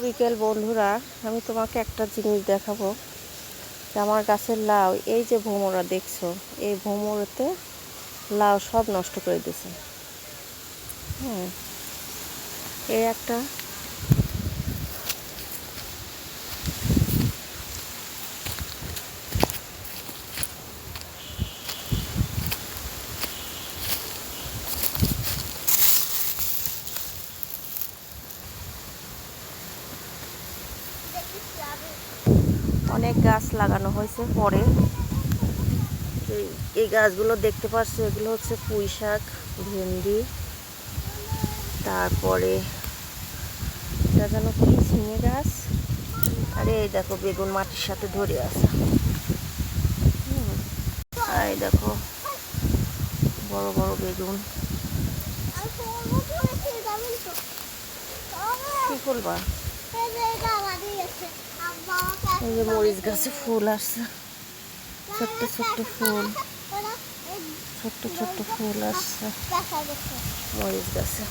বিকেল বন্ধুরা, আমি তোমাকে একটা জিনিস দেখাবো যে আমার গাছের লাউ, এই যে ভোমরা দেখছো, এই ভোমরাতে লাউ সব নষ্ট করে দিছে। এই একটা অনেক গাছ লাগানো হয়েছে পরে, এই গাছগুলো দেখতে পাচ্ছ, এগুলো হচ্ছে পুঁই শাক, ভেন্ডি, তারপরে এটা যেন কি ঝিঙে গাছ, আর এই দেখো বেগুন মাটির সাথে ধরে আছে। আর এই দেখো বড় বড় বেগুন। কি করবা? এই যে মরিচ গাছে ফুল আসছে, ছোট্ট ছোট্ট ফুল, ছোট্ট ছোট্ট ফুল আসছে মরিচ গাছে।